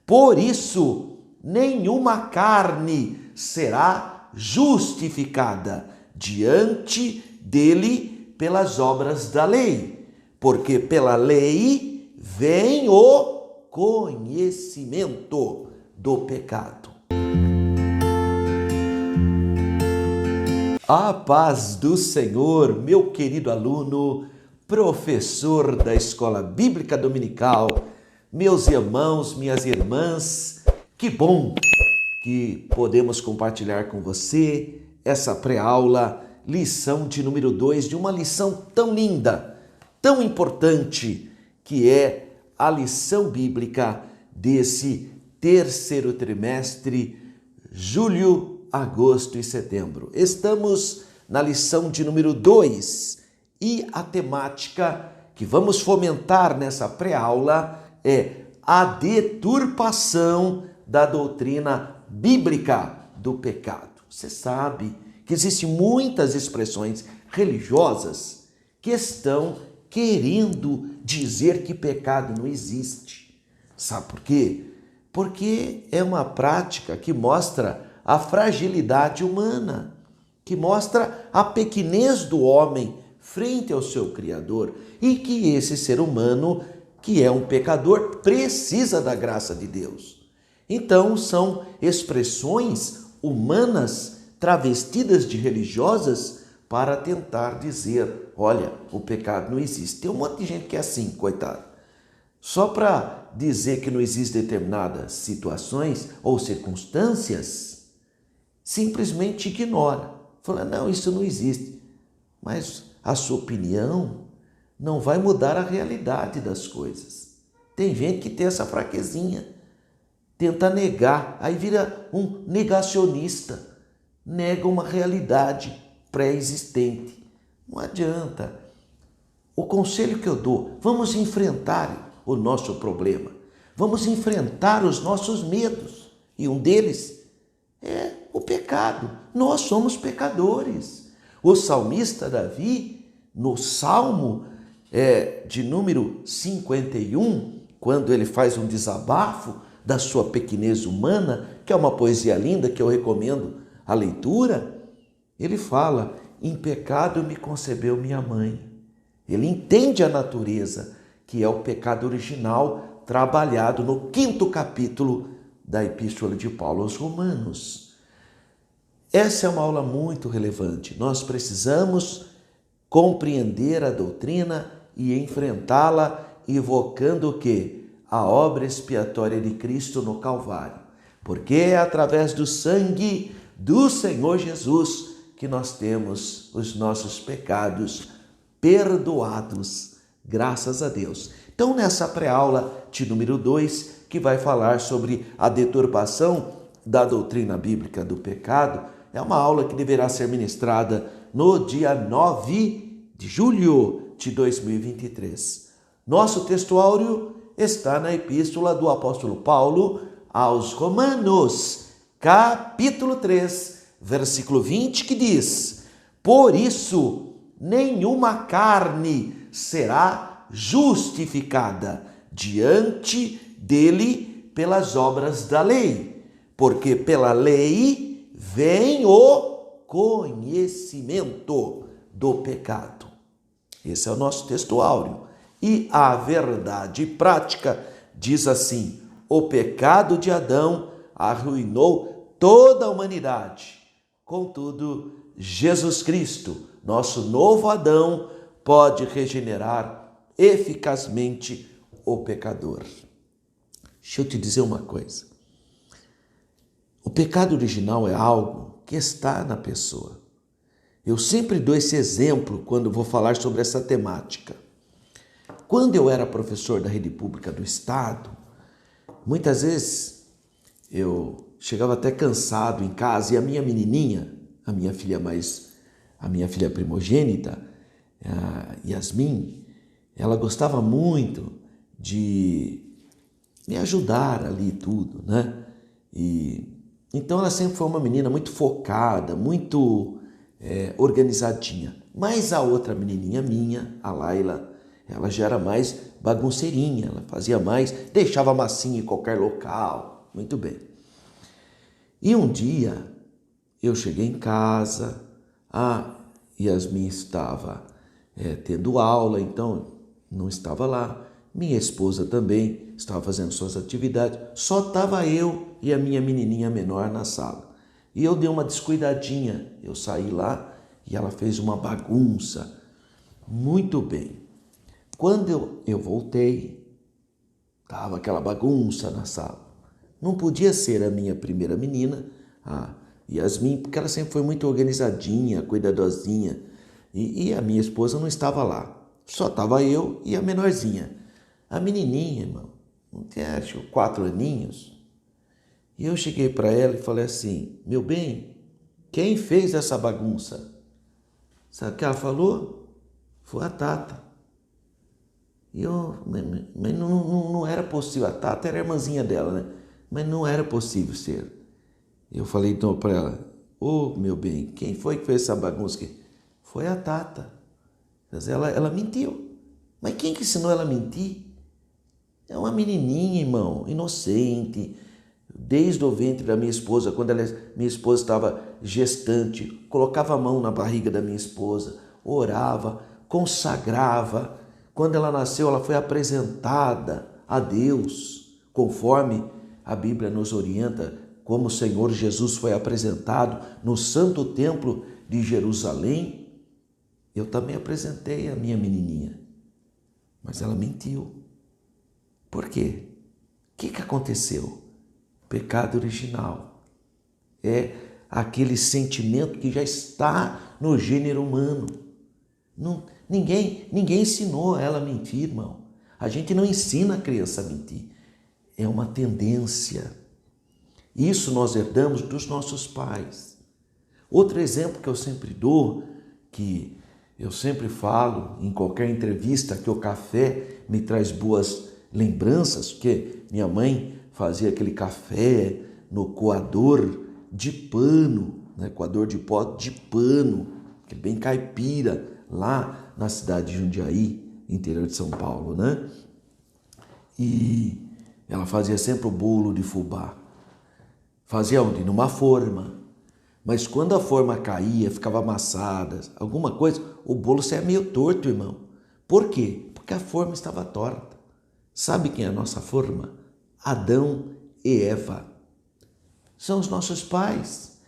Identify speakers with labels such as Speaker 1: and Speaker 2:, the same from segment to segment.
Speaker 1: Por isso, nenhuma carne será justificada diante dele pelas obras da lei, porque pela lei vem o conhecimento do pecado. A paz do Senhor, meu querido aluno, professor da Escola Bíblica Dominical, meus irmãos, minhas irmãs, que bom que podemos compartilhar com você essa pré-aula, lição de número 2, de uma lição tão linda, tão importante, que é a lição bíblica desse terceiro trimestre, julho, agosto e setembro. Estamos na lição de número 2 e a temática que vamos fomentar nessa pré-aula é a deturpação da doutrina bíblica do pecado. Você sabe que existem muitas expressões religiosas que estão querendo dizer que pecado não existe. Sabe por quê? Porque é uma prática que mostra a fragilidade humana, que mostra a pequenez do homem frente ao seu Criador e que esse ser humano, que é um pecador, precisa da graça de Deus. Então, são expressões humanas travestidas de religiosas para tentar dizer, olha, o pecado não existe. Tem um monte de gente que é assim, coitado. Só para dizer que não existem determinadas situações ou circunstâncias, simplesmente ignora. Fala, não, isso não existe. Mas a sua opinião não vai mudar a realidade das coisas. Tem gente que tem essa fraquezinha, tenta negar, aí vira um negacionista, nega uma realidade pré-existente. Não adianta. O conselho que eu dou, vamos enfrentar o nosso problema, vamos enfrentar os nossos medos, e um deles é o pecado. Nós somos pecadores. O salmista Davi, no Salmo de número 51, quando ele faz um desabafo da sua pequenez humana, que é uma poesia linda que eu recomendo a leitura, ele fala, em pecado me concebeu minha mãe. Ele entende a natureza, que é o pecado original, trabalhado no 5º capítulo da Epístola de Paulo aos Romanos. Essa é uma aula muito relevante. Nós precisamos compreender a doutrina e enfrentá-la invocando o quê? A obra expiatória de Cristo no Calvário. Porque é através do sangue do Senhor Jesus que nós temos os nossos pecados perdoados, graças a Deus. Então, nessa pré-aula de número 2, que vai falar sobre a deturpação da doutrina bíblica do pecado, é uma aula que deverá ser ministrada no dia 9 de julho de 2023. Nosso textuário está na epístola do apóstolo Paulo aos Romanos, capítulo 3, versículo 20, que diz: por isso, nenhuma carne será justificada diante dele pelas obras da lei, porque pela lei vem o conhecimento do pecado. Esse é o nosso textuário. E a verdade prática diz assim: o pecado de Adão arruinou toda a humanidade. Contudo, Jesus Cristo, nosso novo Adão, pode regenerar eficazmente o pecador. Deixa eu te dizer uma coisa. O pecado original é algo que está na pessoa. Eu sempre dou esse exemplo quando vou falar sobre essa temática. Quando eu era professor da rede pública do estado, muitas vezes eu chegava até cansado em casa e a minha menininha, a minha filha primogênita, a Yasmin, ela gostava muito de me ajudar ali tudo, né? Então ela sempre foi uma menina muito focada, muito organizadinha. Mas a outra menininha minha, a Laila, ela já era mais bagunceirinha, ela fazia mais, deixava massinha em qualquer local. Muito bem. E um dia eu cheguei em casa, a Yasmin estava tendo aula, então não estava lá. Minha esposa também estava fazendo suas atividades. Só estava eu e a minha menininha menor na sala. E eu dei uma descuidadinha. Eu saí lá e ela fez uma bagunça. Muito bem. Quando eu voltei, estava aquela bagunça na sala. Não podia ser a minha primeira menina, a Yasmin, porque ela sempre foi muito organizadinha, cuidadosinha. E a minha esposa não estava lá. Só estava eu e a menorzinha. A menininha, irmão, não tinha, acho, 4 aninhos. E eu cheguei para ela e falei assim: meu bem, quem fez essa bagunça? Sabe o que ela falou? Foi a Tata. E mas não era possível. A Tata era a irmãzinha dela, né? Mas não era possível ser. Eu falei então para ela: ô, meu bem, quem foi que fez essa bagunça aqui? Foi a Tata. Mas ela mentiu. Mas quem que ensinou ela a mentir? É uma menininha, irmão, inocente. Desde o ventre da minha esposa, quando minha esposa estava gestante, colocava a mão na barriga da minha esposa, orava, consagrava. Quando ela nasceu, ela foi apresentada a Deus, conforme a Bíblia nos orienta, como o Senhor Jesus foi apresentado no Santo Templo de Jerusalém. Eu também apresentei a minha menininha, mas ela mentiu. Por quê? O que aconteceu? Pecado original. É aquele sentimento que já está no gênero humano. Ninguém ensinou ela a mentir, irmão. A gente não ensina a criança a mentir. É uma tendência. Isso nós herdamos dos nossos pais. Outro exemplo que eu sempre dou, que eu sempre falo em qualquer entrevista, que o café me traz boas lembranças, porque minha mãe fazia aquele café no coador de pano, né? Coador de pó de pano, que é bem caipira, lá na cidade de Jundiaí, interior de São Paulo, né? E ela fazia sempre o bolo de fubá. Fazia onde? Numa forma. Mas quando a forma caía, ficava amassada, alguma coisa, o bolo saía meio torto, irmão. Por quê? Porque a forma estava torta. Sabe quem é a nossa forma? Adão e Eva. São os nossos pais.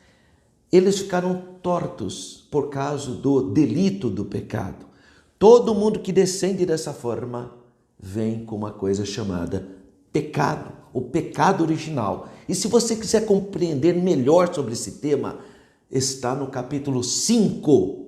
Speaker 1: Eles ficaram tortos por causa do delito do pecado. Todo mundo que descende dessa forma vem com uma coisa chamada pecado, o pecado original. E se você quiser compreender melhor sobre esse tema, está no capítulo 5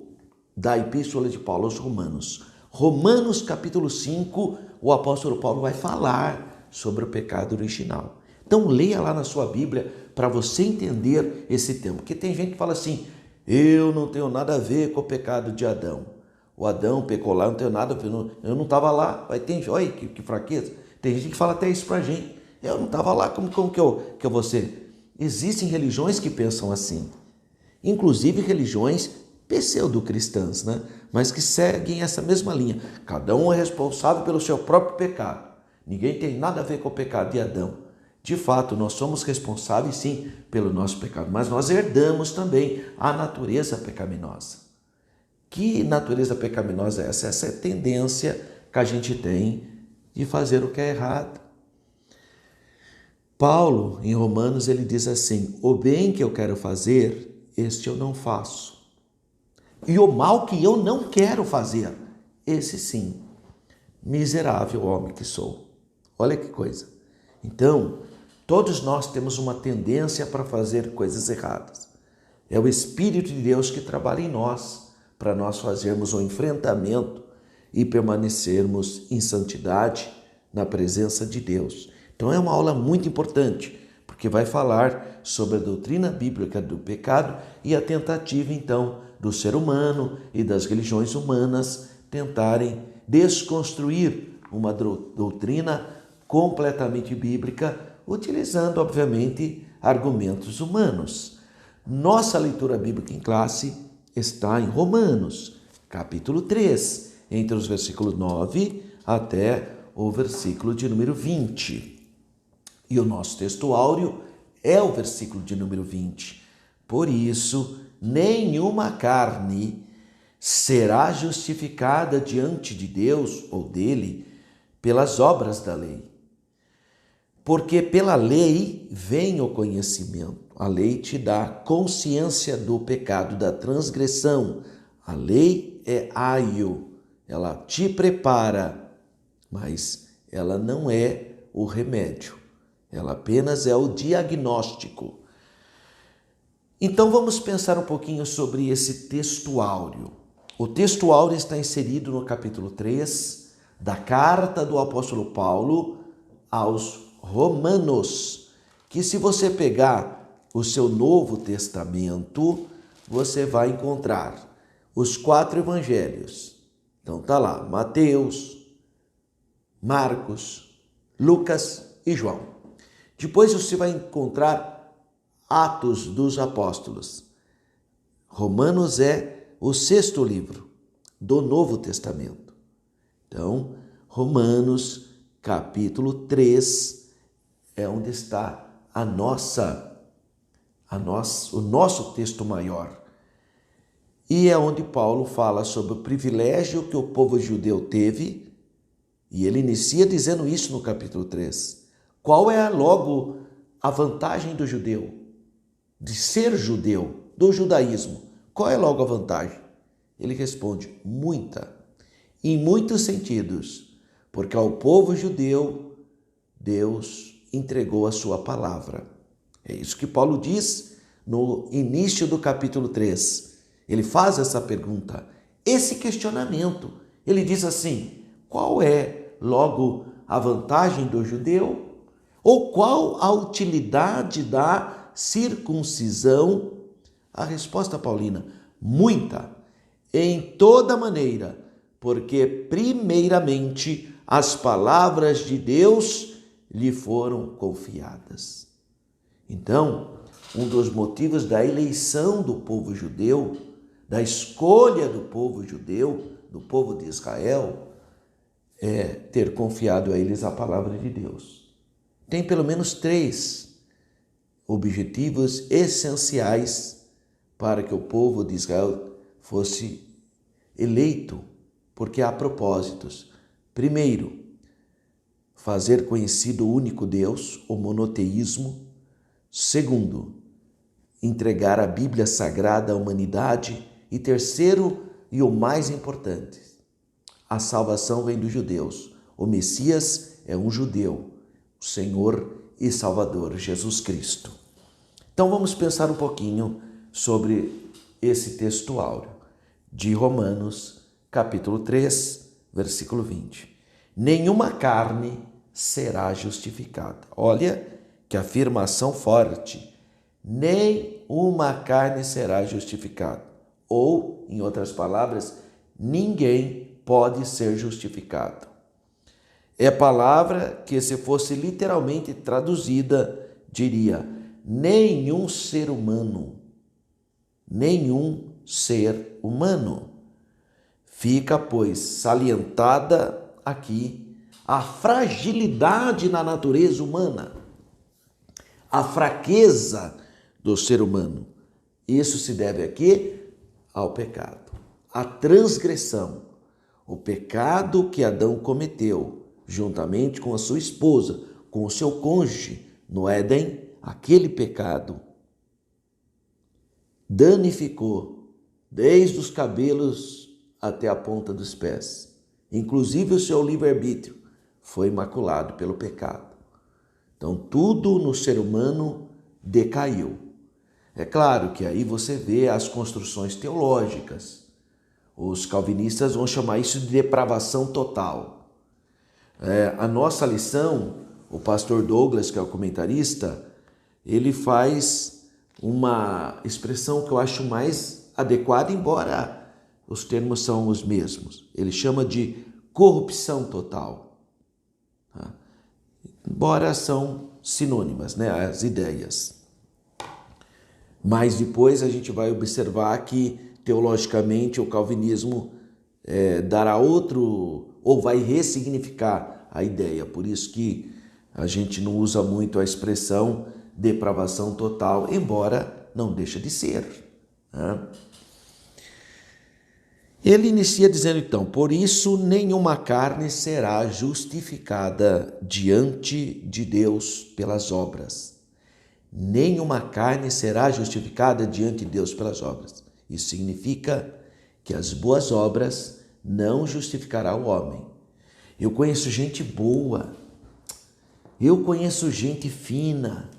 Speaker 1: da Epístola de Paulo aos Romanos. Romanos capítulo 5, o apóstolo Paulo vai falar sobre o pecado original. Então leia lá na sua Bíblia para você entender esse tema. Porque tem gente que fala assim: eu não tenho nada a ver com o pecado de Adão. O Adão pecou lá, não tenho nada a ver, eu não estava lá. Olha que fraqueza. Tem gente que fala até isso para a gente. Eu não estava lá, como que eu vou ser? Existem religiões que pensam assim. Inclusive religiões pseudo-cristãs, né? Mas que seguem essa mesma linha. Cada um é responsável pelo seu próprio pecado. Ninguém tem nada a ver com o pecado de Adão. De fato, nós somos responsáveis, sim, pelo nosso pecado, mas nós herdamos também a natureza pecaminosa. Que natureza pecaminosa é essa? Essa é a tendência que a gente tem de fazer o que é errado. Paulo, em Romanos, ele diz assim: o bem que eu quero fazer, este eu não faço. E o mal que eu não quero fazer, esse sim. Miserável homem que sou. Olha que coisa. Então, todos nós temos uma tendência para fazer coisas erradas. É o Espírito de Deus que trabalha em nós, para nós fazermos o enfrentamento e permanecermos em santidade na presença de Deus. Então é uma aula muito importante, porque vai falar sobre a doutrina bíblica do pecado e a tentativa, então, do ser humano e das religiões humanas tentarem desconstruir uma doutrina completamente bíblica, utilizando, obviamente, argumentos humanos. Nossa leitura bíblica em classe está em Romanos, capítulo 3. entre os versículos 9 até o versículo de número 20. E o nosso texto áureo é o versículo de número 20. Por isso, nenhuma carne será justificada diante de Deus ou dele pelas obras da lei. Porque pela lei vem o conhecimento. A lei te dá consciência do pecado, da transgressão. A lei é aio, ela te prepara, mas ela não é o remédio. Ela apenas é o diagnóstico. Então vamos pensar um pouquinho sobre esse texto áureo. O texto áureo está inserido no capítulo 3 da carta do apóstolo Paulo aos Romanos, que se você pegar o seu Novo Testamento, você vai encontrar os 4 evangelhos. Então tá lá, Mateus, Marcos, Lucas e João. Depois você vai encontrar Atos dos Apóstolos. Romanos é o 6º livro do Novo Testamento. Então, Romanos, capítulo 3, é onde está o nosso texto maior. E é onde Paulo fala sobre o privilégio que o povo judeu teve, e ele inicia dizendo isso no capítulo 3. Qual é logo a vantagem do judeu? De ser judeu, do judaísmo. Qual é logo a vantagem? Ele responde, muita. Em muitos sentidos. Porque ao povo judeu, Deus entregou a sua palavra. É isso que Paulo diz no início do capítulo 3. Ele faz essa pergunta, esse questionamento. Ele diz assim, qual é logo a vantagem do judeu? Ou qual a utilidade da circuncisão? A resposta, Paulina, muita, em toda maneira, porque primeiramente as palavras de Deus lhe foram confiadas. Então, um dos motivos da eleição do povo judeu, da escolha do povo judeu, do povo de Israel, é ter confiado a eles a palavra de Deus. Tem pelo menos 3 objetivos essenciais para que o povo de Israel fosse eleito, porque há propósitos. Primeiro, fazer conhecido o único Deus, o monoteísmo. Segundo, entregar a Bíblia Sagrada à humanidade. E terceiro, e o mais importante, a salvação vem dos judeus. O Messias é um judeu, o Senhor e Salvador, Jesus Cristo. Então vamos pensar um pouquinho sobre esse texto áureo de Romanos, capítulo 3, versículo 20. Nenhuma carne será justificada. Olha que afirmação forte. Nenhuma carne será justificada. Ou, em outras palavras, ninguém pode ser justificado. É palavra que, se fosse literalmente traduzida, diria: nenhum ser humano. Nenhum ser humano. Fica, pois, salientada aqui a fragilidade na natureza humana, a fraqueza do ser humano. Isso se deve aqui ao pecado, à transgressão, o pecado que Adão cometeu, juntamente com a sua esposa, com o seu cônjuge no Éden. Aquele pecado danificou desde os cabelos até a ponta dos pés. Inclusive o seu livre-arbítrio foi maculado pelo pecado. Então tudo no ser humano decaiu. É claro que aí você vê as construções teológicas. Os calvinistas vão chamar isso de depravação total. A nossa lição, o pastor Douglas, que é o comentarista, ele faz uma expressão que eu acho mais adequada, embora os termos são os mesmos. Ele chama de corrupção total. Embora são sinônimas, né, as ideias. Mas depois a gente vai observar que, teologicamente, o calvinismo dará outro, ou vai ressignificar a ideia. Por isso que a gente não usa muito a expressão depravação total, embora não deixa de ser, né? Ele inicia dizendo então: por isso nenhuma carne será justificada diante de Deus pelas obras. Nenhuma carne será justificada diante de Deus pelas obras. Isso significa que as boas obras não justificarão o homem. Eu conheço gente boa, eu conheço gente fina,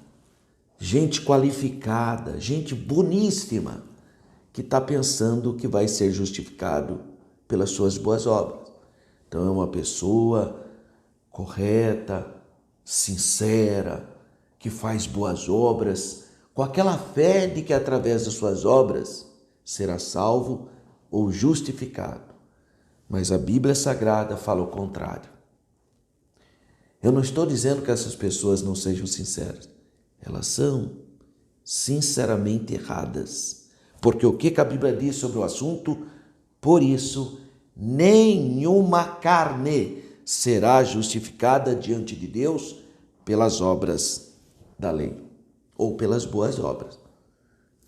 Speaker 1: gente qualificada, gente boníssima, que está pensando que vai ser justificado pelas suas boas obras. Então é uma pessoa correta, sincera, que faz boas obras, com aquela fé de que através das suas obras será salvo ou justificado. Mas a Bíblia Sagrada fala o contrário. Eu não estou dizendo que essas pessoas não sejam sinceras. Elas são sinceramente erradas. Porque o que a Bíblia diz sobre o assunto? Por isso, nenhuma carne será justificada diante de Deus pelas obras da lei ou pelas boas obras.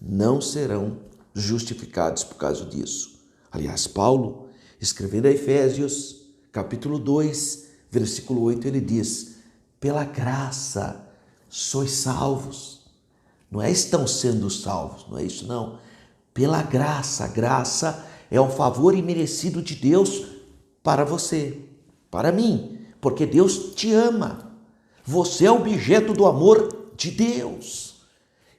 Speaker 1: Não serão justificados por causa disso. Aliás, Paulo, escrevendo a Efésios, capítulo 2, versículo 8, ele diz: pela graça sois salvos. Não é estão sendo salvos, não é isso não. Pela graça, a graça é um favor imerecido de Deus para você, para mim, porque Deus te ama. Você é objeto do amor de Deus.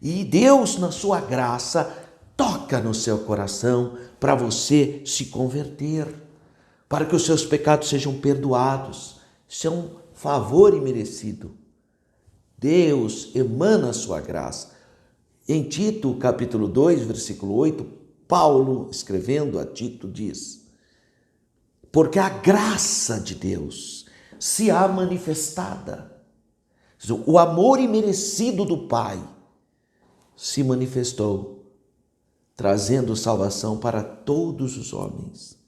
Speaker 1: E Deus, na sua graça, toca no seu coração para você se converter, para que os seus pecados sejam perdoados. Isso é um favor imerecido. Deus emana a sua graça. Em Tito, capítulo 2, versículo 8, Paulo, escrevendo a Tito, diz: porque a graça de Deus se há manifestada. O amor imerecido do Pai se manifestou, trazendo salvação para todos os homens.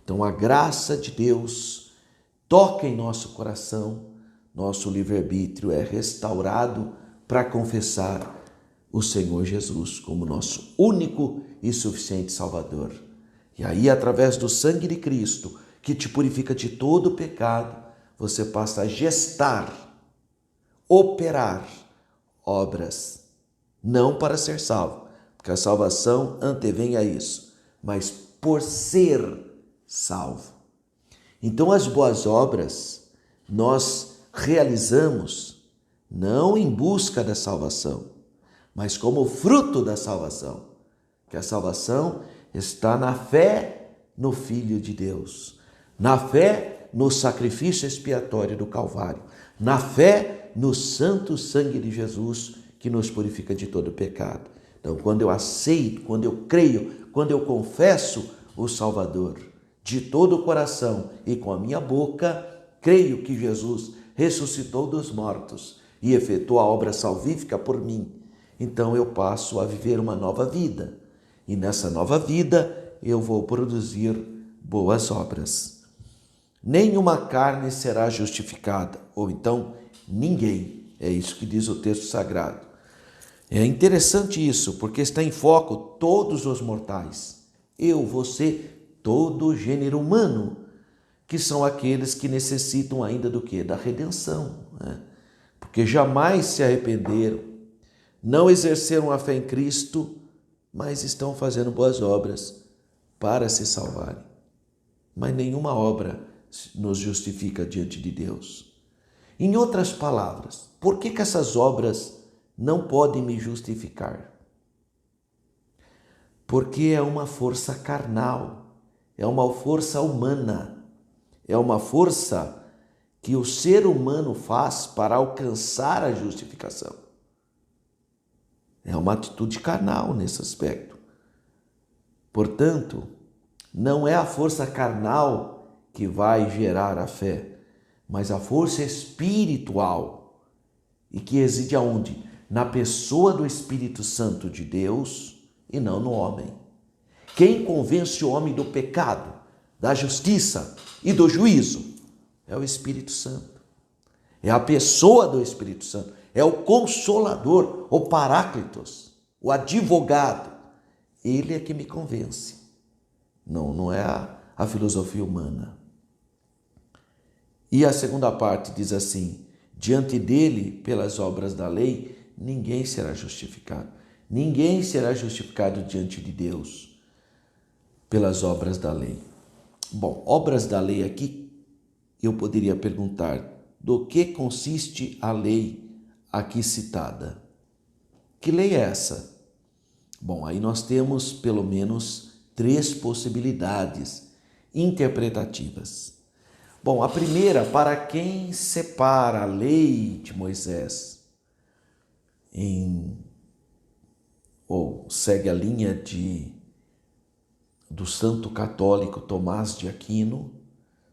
Speaker 1: Então a graça de Deus toca em nosso coração, nosso livre-arbítrio é restaurado para confessar o Senhor Jesus como nosso único e suficiente Salvador. E aí, através do sangue de Cristo, que te purifica de todo pecado, você passa a gestar, operar obras, não para ser salvo, porque a salvação antevém a isso, mas por ser salvo. Então, as boas obras nós realizamos não em busca da salvação, mas como fruto da salvação, que a salvação está na fé no Filho de Deus, na fé no sacrifício expiatório do Calvário, na fé no santo sangue de Jesus que nos purifica de todo pecado. Então, quando eu aceito, quando eu creio, quando eu confesso o Salvador de todo o coração e com a minha boca, creio que Jesus ressuscitou dos mortos e efetuou a obra salvífica por mim, então eu passo a viver uma nova vida. E nessa nova vida eu vou produzir boas obras. Nenhuma carne será justificada, ou então ninguém. É isso que diz o texto sagrado. É interessante isso, porque está em foco todos os mortais. Eu, você, todo o gênero humano, que são aqueles que necessitam ainda do quê? Da redenção, né? Porque jamais se arrependeram, não exerceram a fé em Cristo, mas estão fazendo boas obras para se salvarem. Mas nenhuma obra nos justifica diante de Deus. Em outras palavras, por que essas obras não podem me justificar? Porque é uma força carnal, é uma força humana, é uma força que o ser humano faz para alcançar a justificação. É uma atitude carnal nesse aspecto. Portanto, não é a força carnal que vai gerar a fé, mas a força espiritual. E que reside aonde? Na pessoa do Espírito Santo de Deus e não no homem. Quem convence o homem do pecado, da justiça e do juízo é o Espírito Santo. É a pessoa do Espírito Santo. É o Consolador, o Paráclitos, o advogado. Ele é que me convence. Não é a filosofia humana. E a segunda parte diz assim: diante dele, pelas obras da lei, ninguém será justificado. Ninguém será justificado diante de Deus pelas obras da lei. Bom, obras da lei aqui, eu poderia perguntar: do que consiste a lei aqui citada? Que lei é essa? Bom, aí nós temos pelo menos 3 possibilidades interpretativas. Bom, a primeira, para quem separa a lei de Moisés ou segue a linha do santo católico Tomás de Aquino.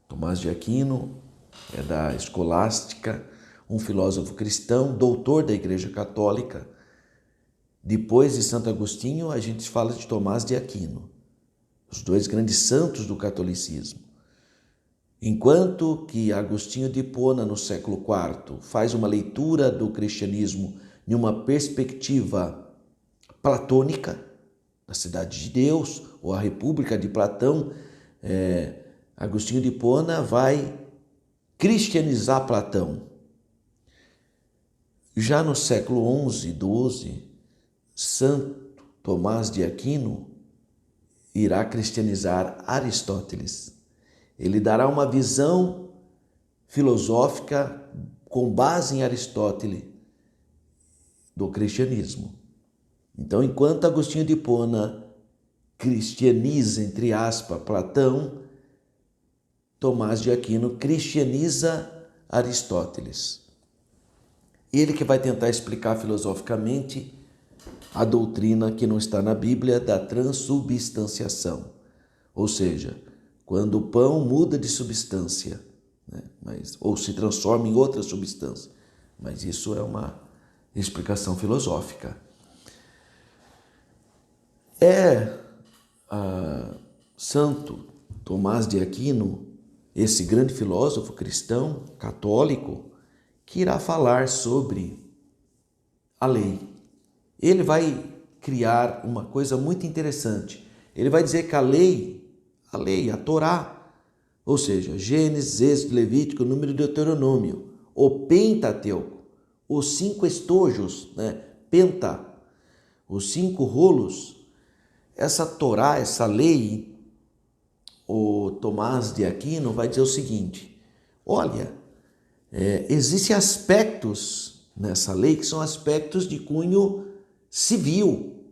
Speaker 1: Tomás de Aquino é da escolástica, um filósofo cristão, doutor da Igreja Católica. Depois de Santo Agostinho, a gente fala de Tomás de Aquino, os 2 grandes santos do catolicismo. Enquanto que Agostinho de Hipona, no século IV, faz uma leitura do cristianismo em uma perspectiva platônica, da cidade de Deus, ou a República de Platão, Agostinho de Hipona vai cristianizar Platão. Já no século XI, XII, Santo Tomás de Aquino irá cristianizar Aristóteles. Ele dará uma visão filosófica com base em Aristóteles do cristianismo. Então, enquanto Agostinho de Hipona cristianiza, entre aspas, Platão, Tomás de Aquino cristianiza Aristóteles. Ele que vai tentar explicar filosoficamente a doutrina que não está na Bíblia da transubstanciação, ou seja, quando o pão muda de substância, né? Ou se transforma em outra substância. Mas isso é uma explicação filosófica. Santo Tomás de Aquino, esse grande filósofo cristão, católico, que irá falar sobre a lei. Ele vai criar uma coisa muito interessante. Ele vai dizer que a lei, a Torá, ou seja, Gênesis, Êxodo, Levítico, Número, Deuteronômio, o Pentateuco, os 5 estojos, né? Os 5 rolos, essa Torá, essa lei, o Tomás de Aquino vai dizer o seguinte: olha, existem aspectos nessa lei que são aspectos de cunho civil,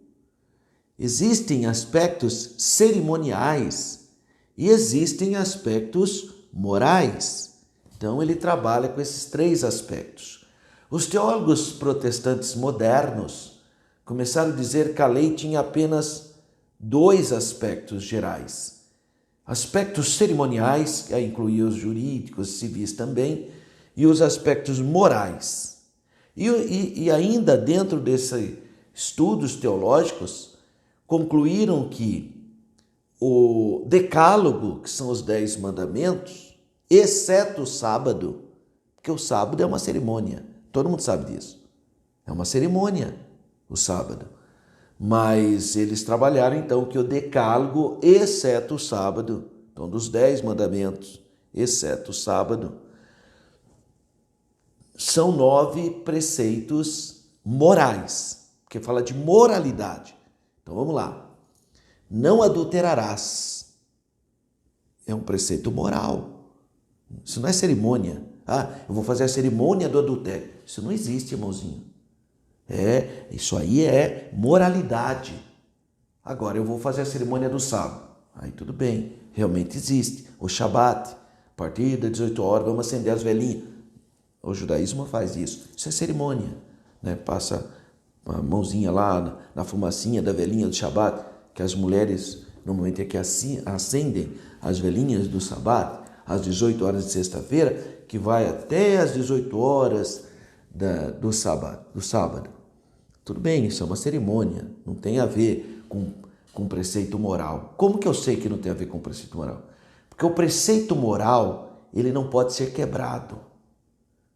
Speaker 1: existem aspectos cerimoniais e existem aspectos morais. Então ele trabalha com esses 3 aspectos. Os teólogos protestantes modernos começaram a dizer que a lei tinha apenas 2 aspectos gerais. Aspectos cerimoniais, que incluía os jurídicos, civis também, e os aspectos morais. E ainda dentro desses estudos teológicos, concluíram que o decálogo, que são os 10 mandamentos, exceto o sábado, porque o sábado é uma cerimônia, todo mundo sabe disso, é uma cerimônia o sábado. Mas eles trabalharam então que o decálogo, exceto o sábado, então dos 10 mandamentos, exceto o sábado, são 9 preceitos morais, porque fala de moralidade. Então vamos lá. Não adulterarás. É um preceito moral. Isso não é cerimônia. Eu vou fazer a cerimônia do adultério. Isso não existe, irmãozinho. Isso aí é moralidade. Agora eu vou fazer a cerimônia do sábado. Aí tudo bem, realmente existe. O Shabat, a partir das 18 horas, vamos acender as velhinhas. O judaísmo faz isso. Isso é cerimônia, né? Passa a mãozinha lá na fumacinha da velhinha do Shabat, que as mulheres normalmente é que acendem as velhinhas do Shabat às 18 horas de sexta-feira, que vai até às 18 horas do sábado. Tudo bem, isso é uma cerimônia, não tem a ver com preceito moral. Como que eu sei que não tem a ver com preceito moral? Porque o preceito moral, ele não pode ser quebrado.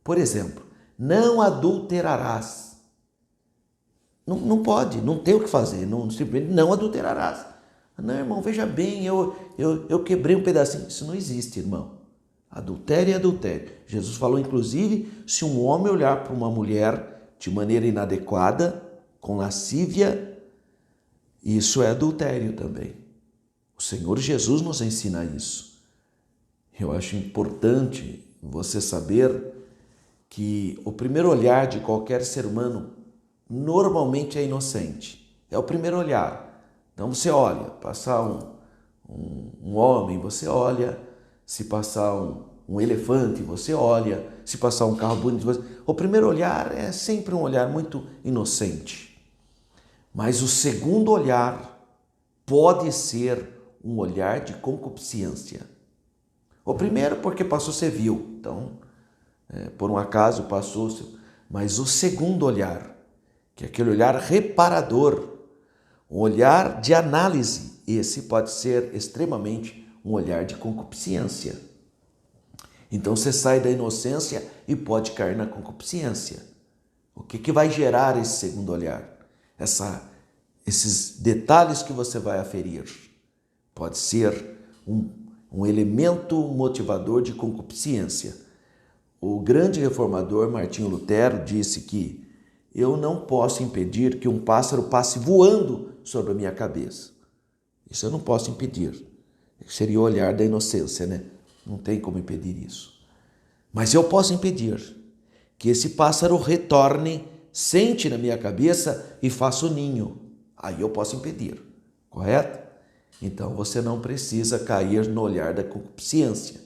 Speaker 1: Por exemplo, não adulterarás. Não pode, não tem o que fazer, simplesmente não adulterarás. Não, irmão, veja bem, eu quebrei um pedacinho. Isso não existe, irmão. Adultério é adultério. Jesus falou, inclusive, se um homem olhar para uma mulher de maneira inadequada, com lascívia, isso é adultério também. O Senhor Jesus nos ensina isso. Eu acho importante você saber que o primeiro olhar de qualquer ser humano normalmente é inocente. É o primeiro olhar. Então você olha, passar um homem, você olha. Se passar um elefante, você olha. Se passar um carro bonito, você... O primeiro olhar é sempre um olhar muito inocente. Mas o segundo olhar pode ser um olhar de concupiscência. O primeiro porque passou, você viu. Então, por um acaso passou. Mas o segundo olhar, que é aquele olhar reparador, um olhar de análise, esse pode ser extremamente um olhar de concupiscência. Então você sai da inocência e pode cair na concupiscência. O que vai gerar esse segundo olhar? Esses detalhes que você vai aferir. Pode ser um elemento motivador de concupiscência. O grande reformador Martinho Lutero disse que eu não posso impedir que um pássaro passe voando sobre a minha cabeça. Isso eu não posso impedir. Seria o olhar da inocência, né? Não tem como impedir isso. Mas eu posso impedir que esse pássaro retorne, sente na minha cabeça e faça o ninho. Aí eu posso impedir, correto? Então você não precisa cair no olhar da concupiscência.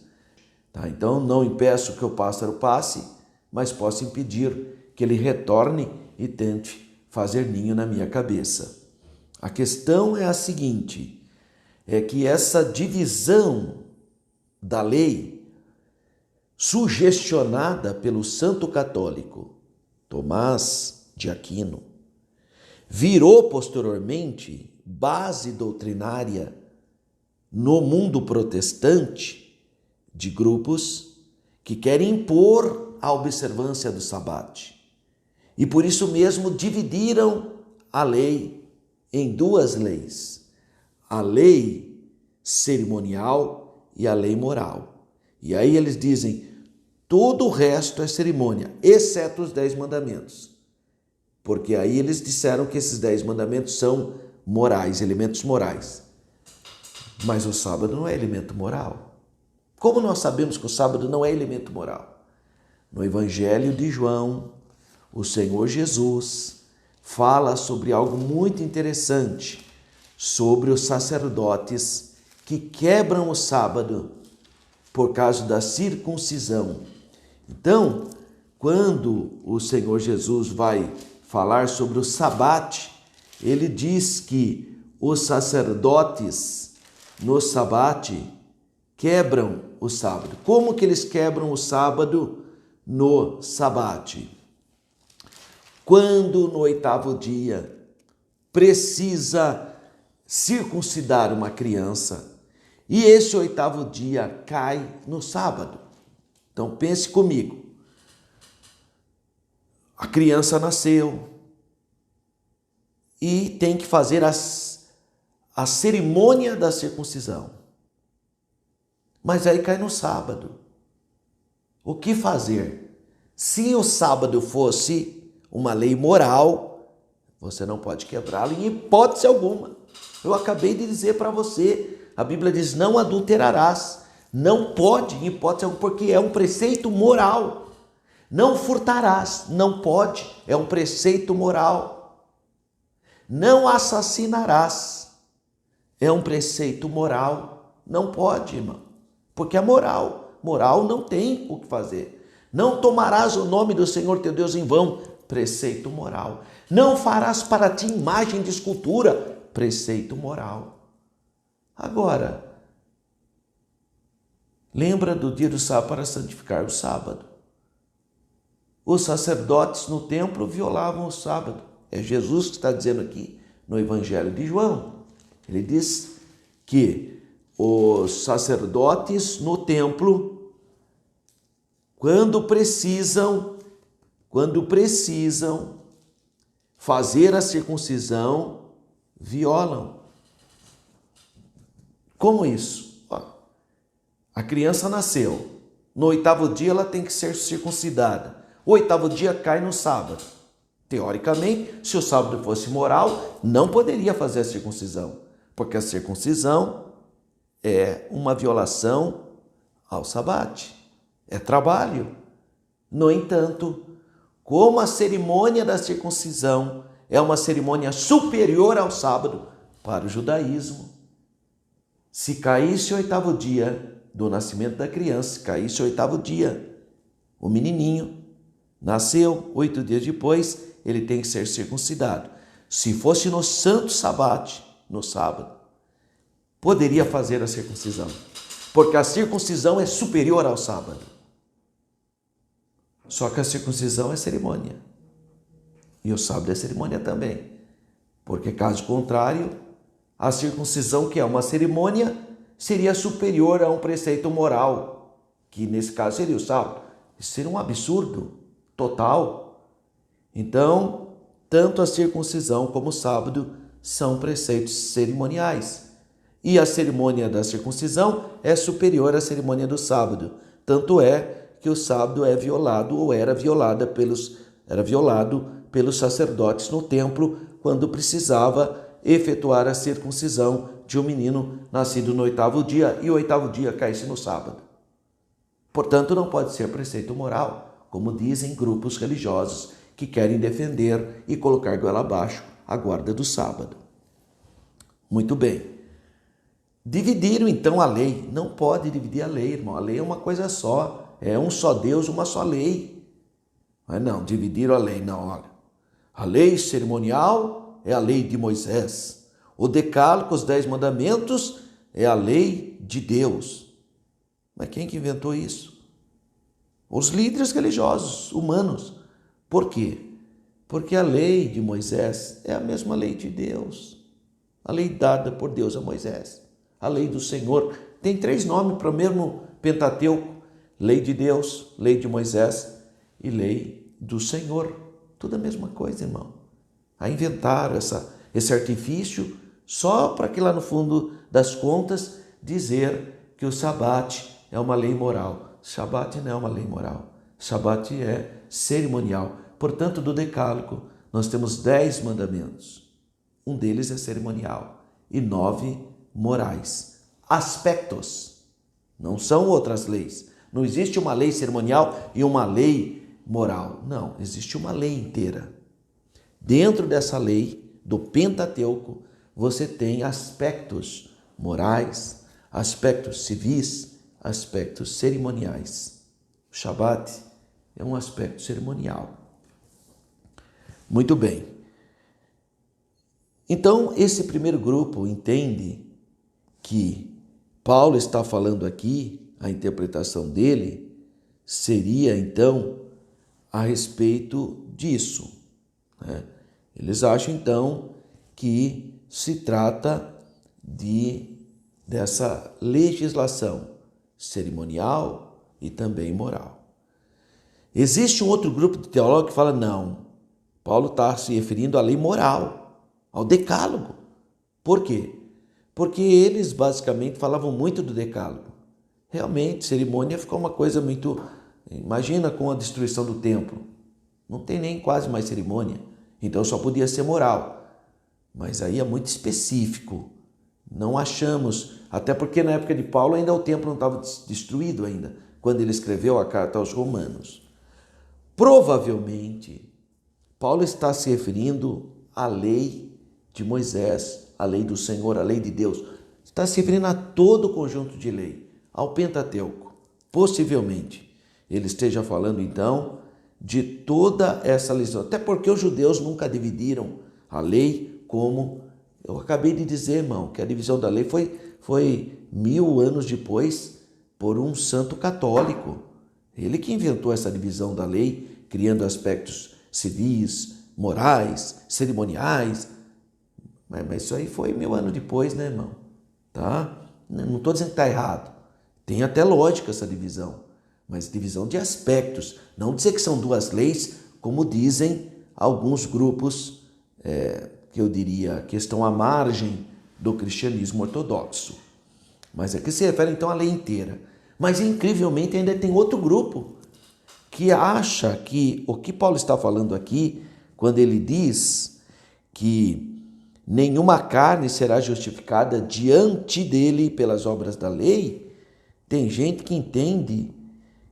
Speaker 1: Tá? Então não impeço que o pássaro passe, mas posso impedir que ele retorne e tente fazer ninho na minha cabeça. A questão é a seguinte, é que essa divisão da lei, sugestionada pelo santo católico Tomás de Aquino, virou posteriormente base doutrinária no mundo protestante de grupos que querem impor a observância do sabate. E por isso mesmo dividiram a lei em duas leis. A lei cerimonial e a lei moral. E aí eles dizem, todo o resto é cerimônia, exceto os 10 mandamentos. Porque aí eles disseram que esses 10 mandamentos são morais, elementos morais. Mas o sábado não é elemento moral. Como nós sabemos que o sábado não é elemento moral? No Evangelho de João, o Senhor Jesus fala sobre algo muito interessante, sobre os sacerdotes que quebram o sábado por causa da circuncisão. Então, quando o Senhor Jesus vai falar sobre o sabate, ele diz que os sacerdotes no sabate quebram o sábado. Como que eles quebram o sábado no sabate? Quando no 8º dia precisa circuncidar uma criança e esse 8º dia cai no sábado. Então pense comigo. A criança nasceu e tem que fazer a cerimônia da circuncisão. Mas aí cai no sábado. O que fazer? Se o sábado fosse uma lei moral, você não pode quebrá-lo em hipótese alguma. Eu acabei de dizer para você, a Bíblia diz, não adulterarás. Não pode, em hipótese alguma, porque é um preceito moral. Não furtarás, não pode, é um preceito moral. Não assassinarás, é um preceito moral. Não pode, irmão, porque é moral. Moral não tem o que fazer. Não tomarás o nome do Senhor teu Deus em vão, preceito moral. Não farás para ti imagem de escultura, preceito moral. Agora, lembra do dia do sábado para santificar o sábado. Os sacerdotes no templo violavam o sábado. É Jesus que está dizendo aqui no Evangelho de João. Ele diz que os sacerdotes no templo, quando precisam fazer a circuncisão, violam. Como isso? A criança nasceu, no 8º dia ela tem que ser circuncidada. O 8º dia cai no sábado. Teoricamente, se o sábado fosse moral, não poderia fazer a circuncisão, porque a circuncisão é uma violação ao sabate, é trabalho. No entanto, como a cerimônia da circuncisão é uma cerimônia superior ao sábado para o judaísmo, se caísse o 8º dia do nascimento da criança, se caísse o 8º dia, o menininho nasceu, 8 dias depois, ele tem que ser circuncidado. Se fosse no santo sabate, no sábado, poderia fazer a circuncisão, porque a circuncisão é superior ao sábado. Só que a circuncisão é cerimônia, e o sábado é cerimônia também, porque caso contrário, a circuncisão, que é uma cerimônia, seria superior a um preceito moral, que nesse caso seria o sábado. Isso seria um absurdo total. Então, tanto a circuncisão como o sábado são preceitos cerimoniais. E a cerimônia da circuncisão é superior à cerimônia do sábado. Tanto é que o sábado é violado ou era violado pelos sacerdotes no templo quando precisava efetuar a circuncisão de um menino nascido no 8º dia e o 8º dia caísse no sábado. Portanto, não pode ser preceito moral, como dizem grupos religiosos que querem defender e colocar goela abaixo a guarda do sábado. Muito bem. Dividiram então a lei. Não pode dividir a lei, irmão. A lei é uma coisa só. É um só Deus, uma só lei. Mas não, dividiram a lei. Não, olha. A lei cerimonial é a lei de Moisés. O decálogo, os 10 mandamentos, é a lei de Deus. Mas quem que inventou isso? Os líderes religiosos, humanos. Por quê? Porque a lei de Moisés é a mesma lei de Deus. A lei dada por Deus a Moisés. A lei do Senhor. Tem 3 nomes para o mesmo Pentateuco. Lei de Deus, lei de Moisés e lei do Senhor. Tudo a mesma coisa, irmão. A inventar esse artifício só para que lá no fundo das contas dizer que o sabate é uma lei moral. Sabate não é uma lei moral. Sabate é cerimonial. Portanto, do decálogo nós temos 10 mandamentos. Um deles é cerimonial e 9 morais. Aspectos. Não são outras leis. Não existe uma lei cerimonial e uma lei moral. Não, existe uma lei inteira. Dentro dessa lei, do Pentateuco, você tem aspectos morais, aspectos civis, aspectos cerimoniais. O Shabat é um aspecto cerimonial. Muito bem. Então, esse primeiro grupo entende que Paulo está falando aqui, a interpretação dele seria, então, a respeito disso, né? Eles acham, então, que se trata dessa legislação cerimonial e também moral. Existe um outro grupo de teólogos que fala, não, Paulo está se referindo à lei moral, ao decálogo. Por quê? Porque eles basicamente falavam muito do decálogo. Realmente, cerimônia ficou uma coisa muito... Imagina com a destruição do templo. Não tem nem quase mais cerimônia. Então só podia ser moral. Mas aí é muito específico. Não achamos, até porque na época de Paulo ainda o templo não estava destruído ainda, quando ele escreveu a carta aos Romanos. Provavelmente, Paulo está se referindo à lei de Moisés, à lei do Senhor, à lei de Deus. Está se referindo a todo o conjunto de lei, ao Pentateuco. Possivelmente, ele esteja falando então de toda essa legislação. Até porque os judeus nunca dividiram a lei como... Eu acabei de dizer, irmão, que a divisão da lei foi 1000 anos depois por um santo católico. Ele que inventou essa divisão da lei, criando aspectos civis, morais, cerimoniais. Mas isso aí foi 1000 anos depois, né, irmão? Tá? Não estou dizendo que está errado. Tem até lógica essa divisão, mas divisão de aspectos. Não dizer que são duas leis, como dizem alguns grupos, que eu diria que estão à margem do cristianismo ortodoxo. Mas aqui se refere então à lei inteira. Mas incrivelmente ainda tem outro grupo que acha que o que Paulo está falando aqui, quando ele diz que nenhuma carne será justificada diante dele pelas obras da lei, tem gente que entende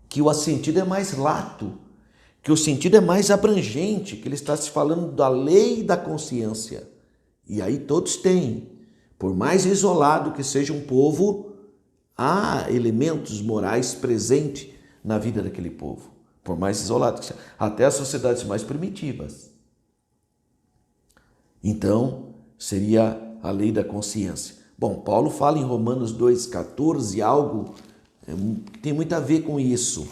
Speaker 1: que o sentido é mais lato, que o sentido é mais abrangente, que ele está se falando da lei da consciência. E aí todos têm. Por mais isolado que seja um povo, há elementos morais presentes na vida daquele povo. Por mais isolado que seja. Até as sociedades mais primitivas. Então, seria a lei da consciência. Bom, Paulo fala em Romanos 2,14 algo que tem muito a ver com isso.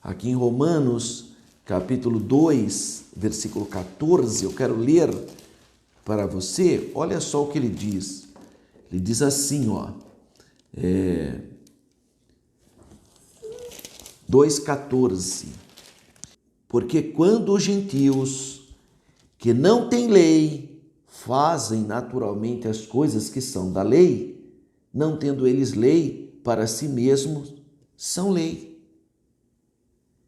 Speaker 1: Aqui em Romanos, capítulo 2, versículo 14, eu quero ler para você. Olha só o que ele diz. Ele diz assim, 2,14. Porque quando os gentios que não têm lei fazem naturalmente as coisas que são da lei, não tendo eles lei para si mesmos, são lei.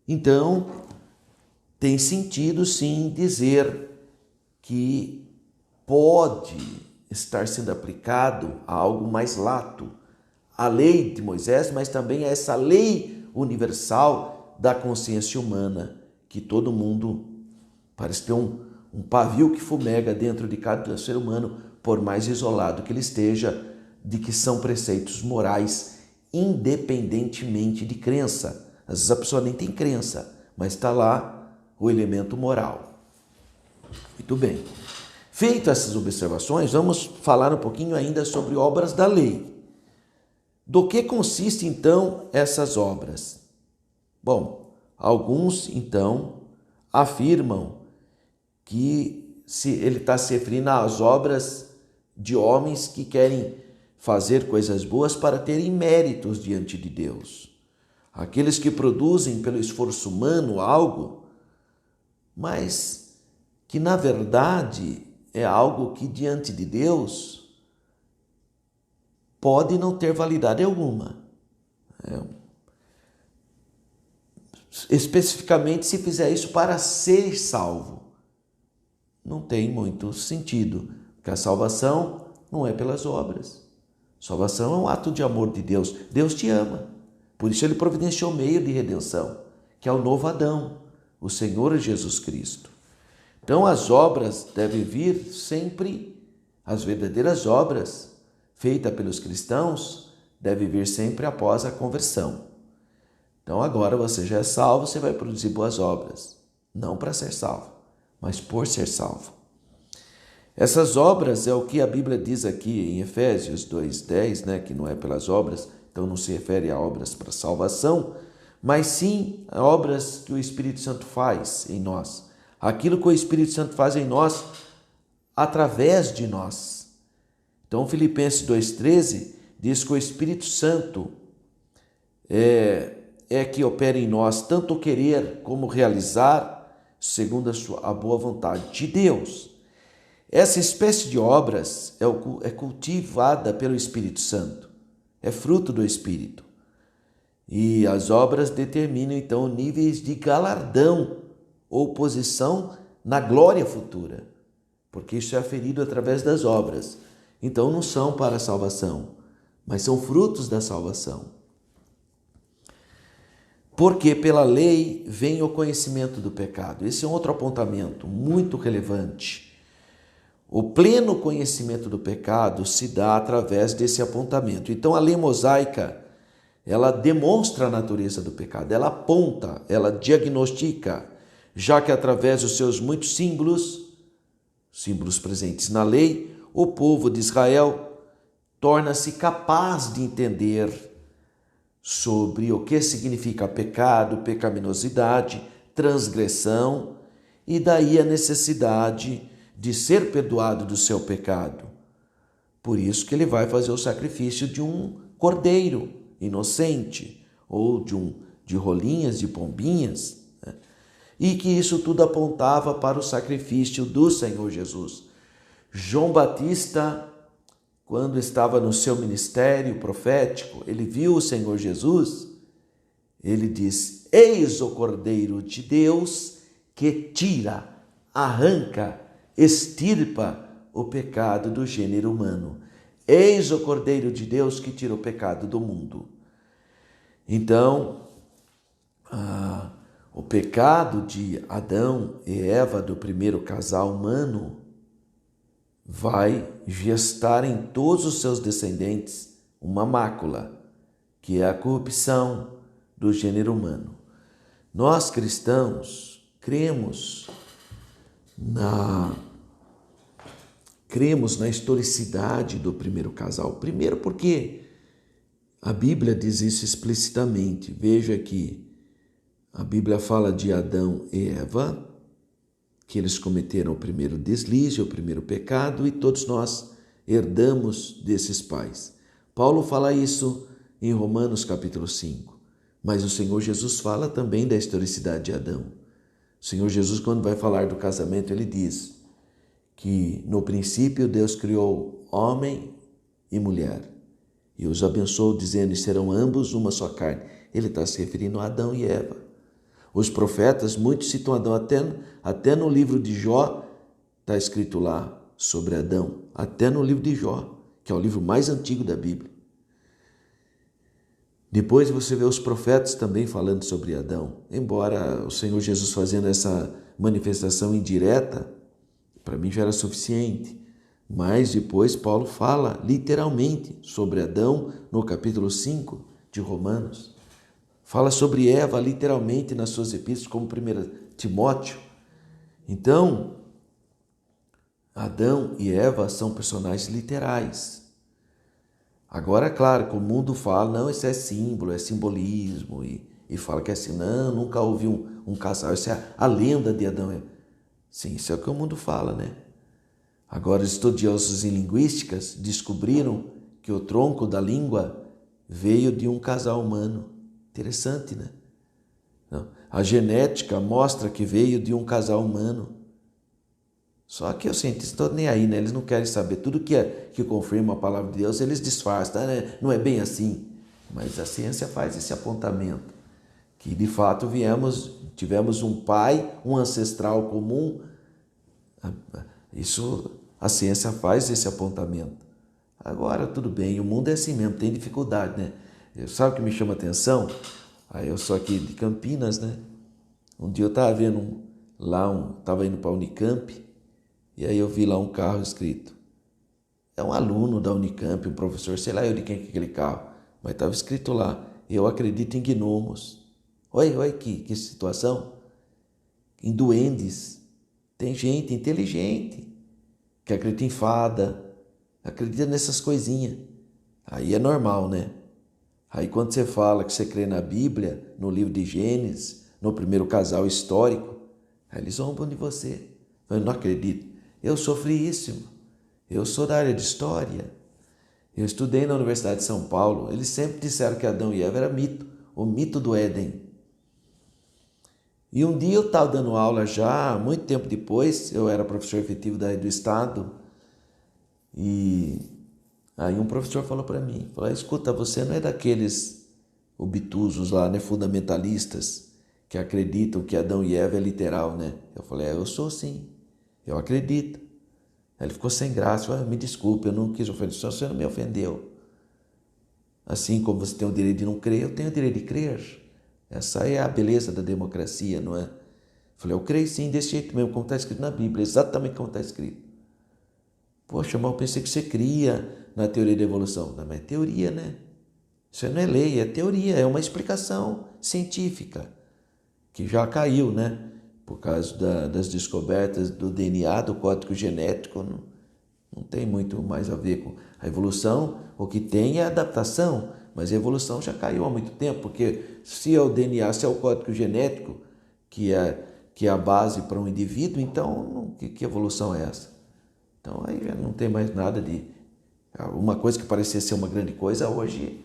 Speaker 1: Então, tem sentido sim dizer que pode estar sendo aplicado a algo mais lato, a lei de Moisés, mas também a essa lei universal da consciência humana, que todo mundo parece ter um pavio que fumega dentro de cada ser humano, por mais isolado que ele esteja, de que são preceitos morais, independentemente de crença. Às vezes a pessoa nem tem crença, mas está lá o elemento moral. Muito bem. Feitas essas observações, vamos falar um pouquinho ainda sobre obras da lei. Do que consiste então essas obras? Bom, alguns então afirmam que ele está se referindo às obras de homens que querem fazer coisas boas para terem méritos diante de Deus. Aqueles que produzem pelo esforço humano algo, mas que na verdade é algo que diante de Deus pode não ter validade alguma. Especificamente se fizer isso para ser salvo. Não tem muito sentido, porque a salvação não é pelas obras. Salvação é um ato de amor de Deus. Deus te ama. Por isso ele providenciou meio de redenção, que é o novo Adão, o Senhor Jesus Cristo. Então as obras devem vir sempre, as verdadeiras obras feitas pelos cristãos devem vir sempre após a conversão. Então agora você já é salvo, você vai produzir boas obras, não para ser salvo, mas por ser salvo. Essas obras é o que a Bíblia diz aqui em Efésios 2,10, que não é pelas obras, então não se refere a obras para salvação, mas sim a obras que o Espírito Santo faz em nós. Aquilo que o Espírito Santo faz em nós, através de nós. Então Filipenses 2,13 diz que o Espírito Santo é que opera em nós tanto o querer como realizar, segundo a boa vontade de Deus. Essa espécie de obras é cultivada pelo Espírito Santo, é fruto do Espírito. E as obras determinam então níveis de galardão ou posição na glória futura, porque isso é aferido através das obras. Então não são para a salvação, mas são frutos da salvação. Porque pela lei vem o conhecimento do pecado. Esse é um outro apontamento muito relevante. O pleno conhecimento do pecado se dá através desse apontamento. Então a lei mosaica, ela demonstra a natureza do pecado, ela aponta, ela diagnostica, já que através dos seus muitos símbolos presentes na lei, o povo de Israel torna-se capaz de entender sobre o que significa pecado, pecaminosidade, transgressão, e daí a necessidade de ser perdoado do seu pecado. Por isso que ele vai fazer o sacrifício de um cordeiro inocente ou de rolinhas, de pombinhas, né? E que isso tudo apontava para o sacrifício do Senhor Jesus. João Batista, quando estava no seu ministério profético, ele viu o Senhor Jesus, ele diz: eis o Cordeiro de Deus que tira, arranca, extirpa o pecado do gênero humano. Eis o Cordeiro de Deus que tira o pecado do mundo. Então, o pecado de Adão e Eva, do primeiro casal humano, vai gestar em todos os seus descendentes uma mácula, que é a corrupção do gênero humano. Nós cristãos cremos na historicidade do primeiro casal. Primeiro porque a Bíblia diz isso explicitamente. Veja que a Bíblia fala de Adão e Eva, que eles cometeram o primeiro deslize, o primeiro pecado, e todos nós herdamos desses pais. Paulo fala isso em Romanos capítulo 5. Mas o Senhor Jesus fala também da historicidade de Adão. O Senhor Jesus, quando vai falar do casamento, ele diz que no princípio Deus criou homem e mulher e os abençoou dizendo: e serão ambos uma só carne. Ele está se referindo a Adão e Eva. Os profetas, muitos citam Adão, até no livro de Jó está escrito lá sobre Adão, até no livro de Jó, que é o livro mais antigo da Bíblia. Depois você vê os profetas também falando sobre Adão, embora o Senhor Jesus fazendo essa manifestação indireta, para mim já era suficiente. Mas depois Paulo fala literalmente sobre Adão no capítulo 5 de Romanos. Fala sobre Eva literalmente nas suas epístolas, como 1 Timóteo. Então, Adão e Eva são personagens literais. Agora, claro, que o mundo fala, não, isso é símbolo, é simbolismo, e fala que é assim, não, nunca houve um casal, isso é a lenda de Adão e Eva. Sim, isso é o que o mundo fala, né? Agora, estudiosos em linguísticas descobriram que o tronco da língua veio de um casal humano. Interessante, né? A genética mostra que veio de um casal humano. Só que os cientistas estão nem aí, né? Eles não querem saber. Tudo que confirma a palavra de Deus, eles disfarçam, né? Não é bem assim. Mas a ciência faz esse apontamento. Que de fato tivemos um pai, um ancestral comum. Isso, a ciência faz esse apontamento. Agora, tudo bem, o mundo é assim mesmo, tem dificuldade, né? Sabe o que me chama a atenção? Aí eu sou aqui de Campinas, né? Um dia eu estava vendo estava indo para a Unicamp, e aí eu vi lá um carro escrito. É um aluno da Unicamp, um professor, sei lá eu de quem é aquele carro, mas estava escrito lá: eu acredito em gnomos. Olha que situação. Em duendes. Tem gente inteligente que acredita em fada, acredita nessas coisinhas. Aí é normal, né? Aí quando você fala que você crê na Bíblia, no livro de Gênesis, no primeiro casal histórico, aí eles zombam de você. Eu não acredito. Eu sou friíssimo. Eu sou da área de história. Eu estudei na Universidade de São Paulo. Eles sempre disseram que Adão e Eva era mito, o mito do Éden. E um dia eu estava dando aula já, muito tempo depois, eu era professor efetivo do Estado, e aí um professor falou para mim, escuta, você não é daqueles obtusos lá, né, fundamentalistas, que acreditam que Adão e Eva é literal, né? Eu falei, eu sou sim, eu acredito. Aí ele ficou sem graça, falou, me desculpe, eu não quis ofender, você não me ofendeu. Assim como você tem o direito de não crer, eu tenho o direito de crer. Essa é a beleza da democracia, não é? Eu falei, eu creio sim, desse jeito mesmo, como está escrito na Bíblia, exatamente como está escrito. Poxa, mas eu pensei que você cria na teoria da evolução. Não, mas é teoria, né? Isso não é lei, é teoria, é uma explicação científica, que já caiu, né? Por causa das descobertas do DNA, do código genético, não tem muito mais a ver com a evolução. O que tem é a adaptação, mas a evolução já caiu há muito tempo, porque se é o DNA, se é o código genético, que é a base para um indivíduo, então que evolução é essa? Então aí já não tem mais nada de... Uma coisa que parecia ser uma grande coisa, hoje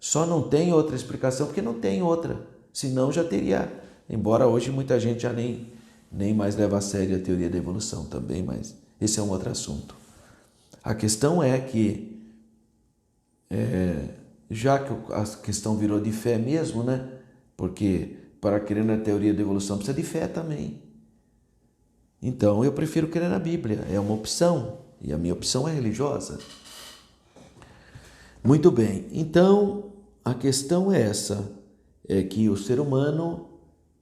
Speaker 1: Só não tem outra explicação porque não tem outra. Senão já teria, embora hoje muita gente já nem mais leva a sério a teoria da evolução também, mas esse é um outro assunto. A questão é que, já que a questão virou de fé mesmo, né? Porque para crer na teoria da evolução precisa de fé também. Então eu prefiro crer na Bíblia, é uma opção, e a minha opção é religiosa. Muito bem, então a questão é essa, é que o ser humano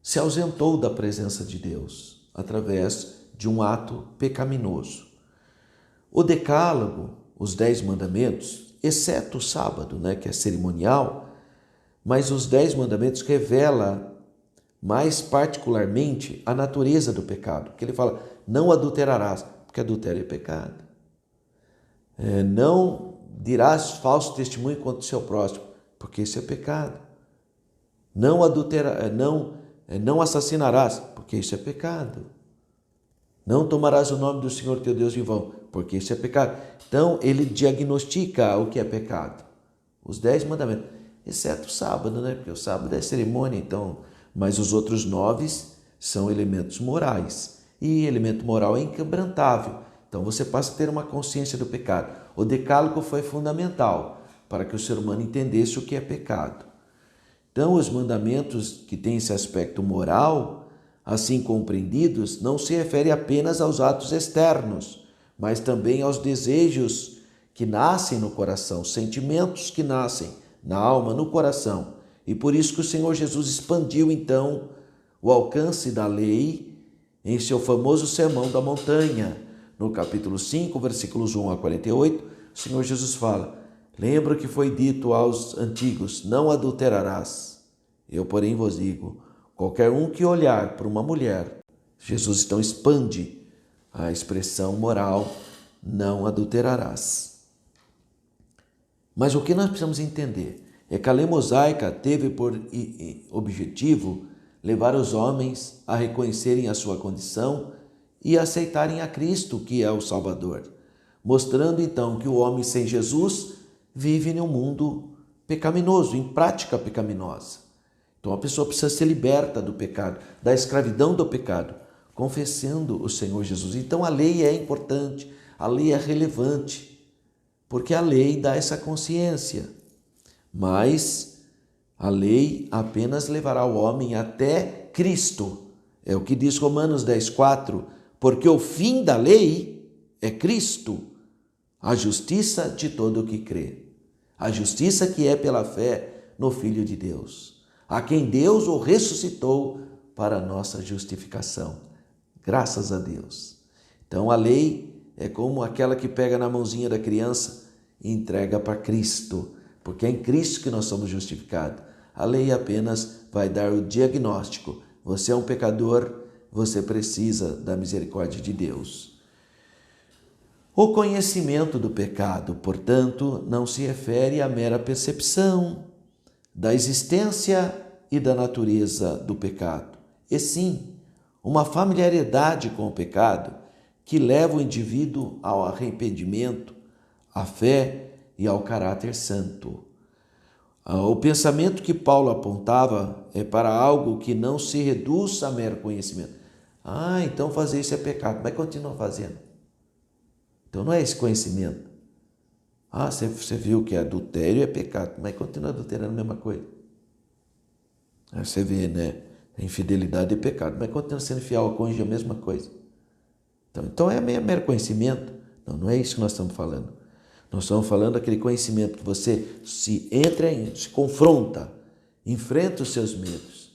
Speaker 1: se ausentou da presença de Deus através de um ato pecaminoso. O decálogo, os 10 mandamentos, exceto o sábado, né, que é cerimonial, mas os 10 mandamentos revelam mais particularmente a natureza do pecado. Que ele fala, não adulterarás, porque adultério é pecado. Não dirás falso testemunho contra o seu próximo, porque isso é pecado. Não assassinarás, porque isso é pecado. Não tomarás o nome do Senhor teu Deus em vão, porque isso é pecado. Então, ele diagnostica o que é pecado. Os 10 mandamentos, exceto o sábado, né? Porque o sábado é cerimônia, então, mas os outros 9 são elementos morais. E elemento moral é inquebrantável. Então, você passa a ter uma consciência do pecado. O decálogo foi fundamental para que o ser humano entendesse o que é pecado. Então, os mandamentos que têm esse aspecto moral, assim compreendidos, não se refere apenas aos atos externos, mas também aos desejos que nascem no coração, sentimentos que nascem na alma, no coração. E por isso que o Senhor Jesus expandiu, então, o alcance da lei em seu famoso Sermão da Montanha. No capítulo 5, versículos 1 a 48, o Senhor Jesus fala, lembra que foi dito aos antigos, não adulterarás. Eu, porém, vos digo, qualquer um que olhar para uma mulher, Jesus então expande a expressão moral, não adulterarás. Mas o que nós precisamos entender é que a lei mosaica teve por objetivo levar os homens a reconhecerem a sua condição e aceitarem a Cristo, que é o Salvador, mostrando então que o homem sem Jesus vive em um mundo pecaminoso, em prática pecaminosa. Então a pessoa precisa ser liberta do pecado, da escravidão do pecado, confessando o Senhor Jesus. Então a lei é importante, a lei é relevante, porque a lei dá essa consciência. Mas a lei apenas levará o homem até Cristo. É o que diz Romanos 10:4, porque o fim da lei é Cristo, a justiça de todo o que crê. A justiça que é pela fé no Filho de Deus, a quem Deus o ressuscitou para a nossa justificação. Graças a Deus. Então a lei é como aquela que pega na mãozinha da criança e entrega para Cristo, porque é em Cristo que nós somos justificados. A lei apenas vai dar o diagnóstico. Você é um pecador, você precisa da misericórdia de Deus. O conhecimento do pecado, portanto, não se refere à mera percepção da existência e da natureza do pecado, e sim uma familiaridade com o pecado que leva o indivíduo ao arrependimento, à fé e ao caráter santo. O pensamento que Paulo apontava é para algo que não se reduz a mero conhecimento. Então fazer isso é pecado, mas continua fazendo. Então não é esse conhecimento. Você viu que adultério é pecado, mas continua adulterando a mesma coisa. Aí você vê, né? A infidelidade é pecado, mas continua sendo fiel ao cônjuge, a mesma coisa. Então é mero conhecimento. Não é isso que nós estamos falando. Nós estamos falando daquele conhecimento que você se se confronta, enfrenta os seus medos.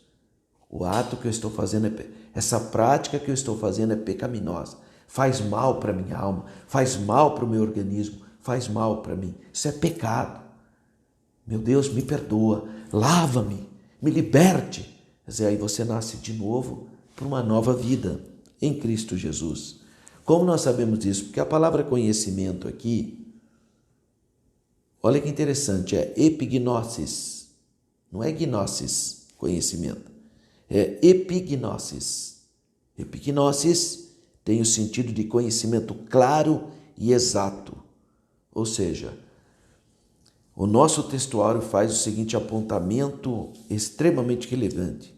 Speaker 1: O ato que eu estou fazendo, essa prática que eu estou fazendo é pecaminosa. Faz mal para a minha alma, faz mal para o meu organismo, faz mal para mim. Isso é pecado. Meu Deus, me perdoa, lava-me, me liberte. Quer dizer, aí você nasce de novo para uma nova vida em Cristo Jesus. Como nós sabemos disso? Porque a palavra conhecimento aqui, olha que interessante, é epignosis. Não é gnosis, conhecimento. É epignosis. Epignosis tem o sentido de conhecimento claro e exato. Ou seja, O nosso textuário faz o seguinte apontamento extremamente relevante.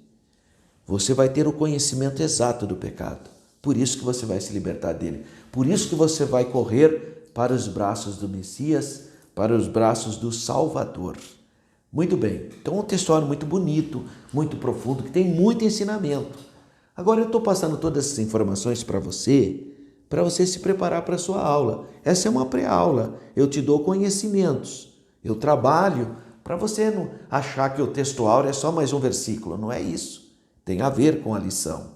Speaker 1: Você vai ter o conhecimento exato do pecado. Por isso que você vai se libertar dele. Por isso que você vai correr para os braços do Messias, para os braços do Salvador. Muito bem. Então é um textuário muito bonito, muito profundo, que tem muito ensinamento. Agora eu estou passando todas essas informações para você se preparar para a sua aula. Essa é uma pré-aula. Eu te dou conhecimentos. Eu trabalho para você não achar que o textuário é só mais um versículo. Não é isso. Tem a ver com a lição.